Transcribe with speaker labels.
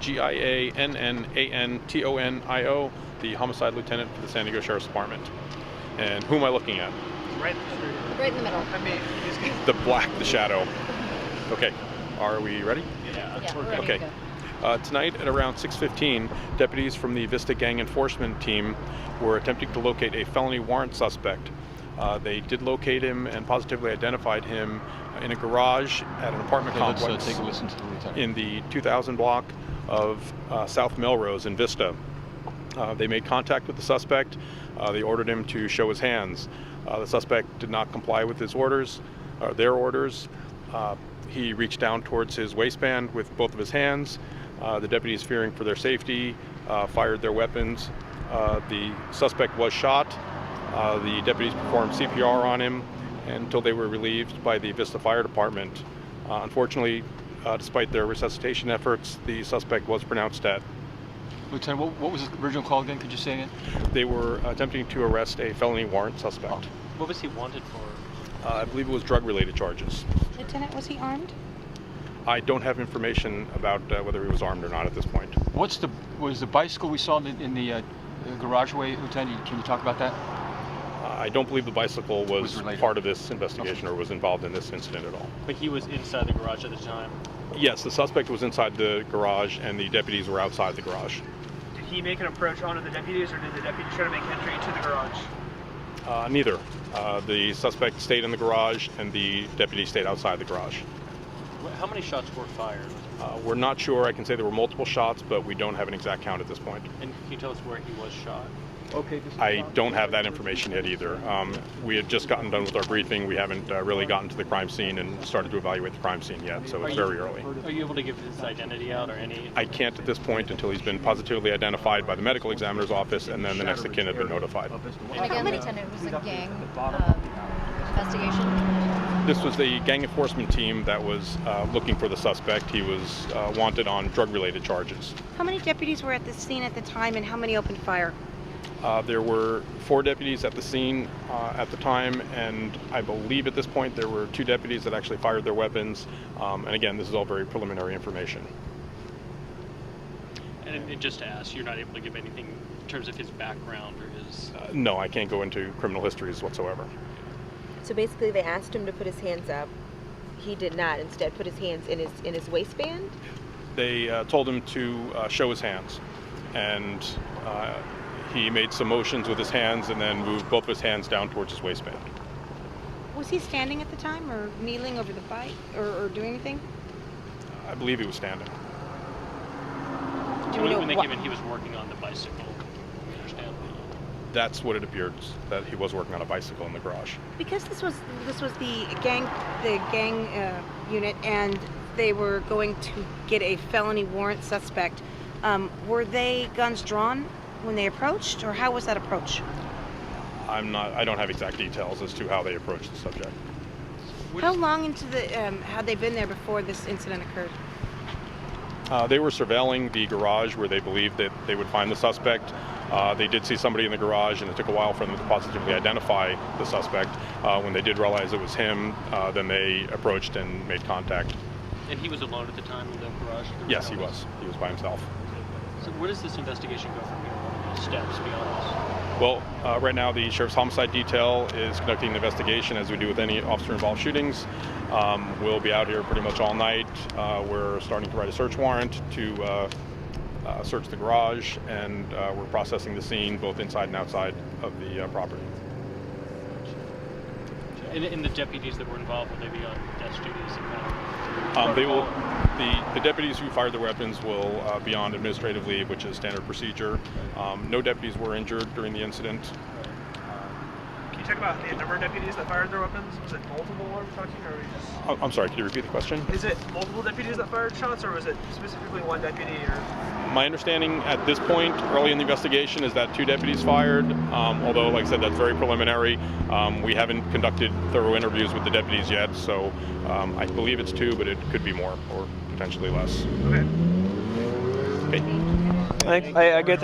Speaker 1: Giannantonio, the homicide lieutenant for the San Diego Sheriff's Department. And who am I looking at?
Speaker 2: Right in the middle. I mean,
Speaker 1: The shadow. Okay, are we ready?
Speaker 2: Yeah,
Speaker 3: we're ready
Speaker 1: Okay.
Speaker 3: to go.
Speaker 1: Tonight at around 6:15, deputies from the VISTA gang enforcement team were attempting to locate a felony warrant suspect. They did locate him and positively identified him in a garage at an apartment complex
Speaker 4: Let's take a listen to the lieutenant.
Speaker 1: in the 2000 block of South Melrose in VISTA. They made contact with the suspect. They ordered him to show his hands. The suspect did not comply with their orders. He reached down towards his waistband with both of his hands. The deputies, fearing for their safety, fired their weapons. The suspect was shot. The deputies performed CPR on him until they were relieved by the VISTA Fire Department. Unfortunately, despite their resuscitation efforts, the suspect was pronounced dead.
Speaker 4: Lieutenant, what was the original call again? Could you say again?
Speaker 1: They were attempting to arrest a felony warrant suspect.
Speaker 4: Oh.
Speaker 2: what was he wanted for?
Speaker 1: I believe it was drug-related charges.
Speaker 3: Lieutenant, was he armed?
Speaker 1: I don't have information about whether he was armed or not at this point.
Speaker 4: Was the bicycle we saw in the garageway, Lieutenant? Can you talk about that?
Speaker 1: I don't believe the bicycle was
Speaker 4: related.
Speaker 1: part of this investigation or was involved in this incident at all.
Speaker 2: But he was inside the garage at the time.
Speaker 1: Yes, the suspect was inside the garage and the deputies were outside the garage.
Speaker 5: Did he make an approach onto the deputies, or did the deputies try to make entry into the garage?
Speaker 1: Neither. The suspect stayed in the garage and the deputy stayed outside the garage.
Speaker 2: How many shots were fired?
Speaker 1: We're not sure. I can say there were multiple shots, but we don't have an exact count at this point.
Speaker 2: And can you tell us where he was shot?
Speaker 1: I don't have that information yet either. We had just gotten done with our briefing. We haven't really gotten to the crime scene and started to evaluate the crime scene yet, so it's very early.
Speaker 2: Are you able to give his identity out or any?
Speaker 1: I can't at this point until he's been positively identified by the medical examiner's office and then the next of kin have been notified.
Speaker 3: And again, Lieutenant, it was a gang investigation?
Speaker 1: This was the gang enforcement team that was looking for the suspect. He was wanted on drug-related charges.
Speaker 6: How many deputies were at the scene at the time, and how many opened fire?
Speaker 1: There were 4 deputies at the scene at the time, and I believe at this point there were 2 deputies that actually fired their weapons. And again, this is all very preliminary information.
Speaker 2: And just to ask, you're not able to give anything in terms of his background or his?
Speaker 1: No, I can't go into criminal histories whatsoever.
Speaker 7: So basically, they asked him to put his hands up. He did not. Instead, put his hands in his waistband.
Speaker 1: They told him to show his hands, and he made some motions with his hands and then moved both of his hands down towards his waistband.
Speaker 6: Was he standing at the time, or kneeling over the bike, or doing anything?
Speaker 1: I believe he was standing.
Speaker 6: Do we know
Speaker 2: When they
Speaker 6: what-
Speaker 2: came in, he was working on the bicycle. We understand.
Speaker 1: That's what it appeared, that he was working on a bicycle in the garage.
Speaker 6: Because this was the gang unit, and they were going to get a felony warrant suspect. Were they guns drawn when they approached, or how was that approach?
Speaker 1: I don't have exact details as to how they approached the subject.
Speaker 6: How long into the had they been there before this incident occurred?
Speaker 1: They were surveilling the garage where they believed that they would find the suspect. They did see somebody in the garage, and it took a while for them to positively identify the suspect. When they did realize it was him, then they approached and made contact.
Speaker 2: And he was alone at the time in the garage?
Speaker 1: Yes, he was. He was by himself.
Speaker 2: So where does this investigation go from here? What are the steps beyond this?
Speaker 1: Well, right now the Sheriff's Homicide Detail is conducting an investigation as we do with any officer-involved shootings. We'll be out here pretty much all night. We're starting to write a search warrant to search the garage, and we're processing the scene both inside and outside of the property.
Speaker 2: And the deputies that were involved, will they be on desk duties?
Speaker 1: They will. The deputies who fired their weapons will be on administrative leave, which is standard procedure. No deputies were injured during the incident.
Speaker 5: Can you talk about the number of deputies that fired their weapons? Was it multiple, are we talking, or are we just...
Speaker 1: I'm sorry, could you repeat the question?
Speaker 5: Is it multiple deputies that fired shots, or was it specifically one deputy, or...
Speaker 1: My understanding at this point, early in the investigation, is that 2 deputies fired. Although, like I said, that's very preliminary. We haven't conducted thorough interviews with the deputies yet, so I believe it's 2, but it could be more, or potentially less.
Speaker 5: Okay.
Speaker 1: Okay.
Speaker 5: I get that.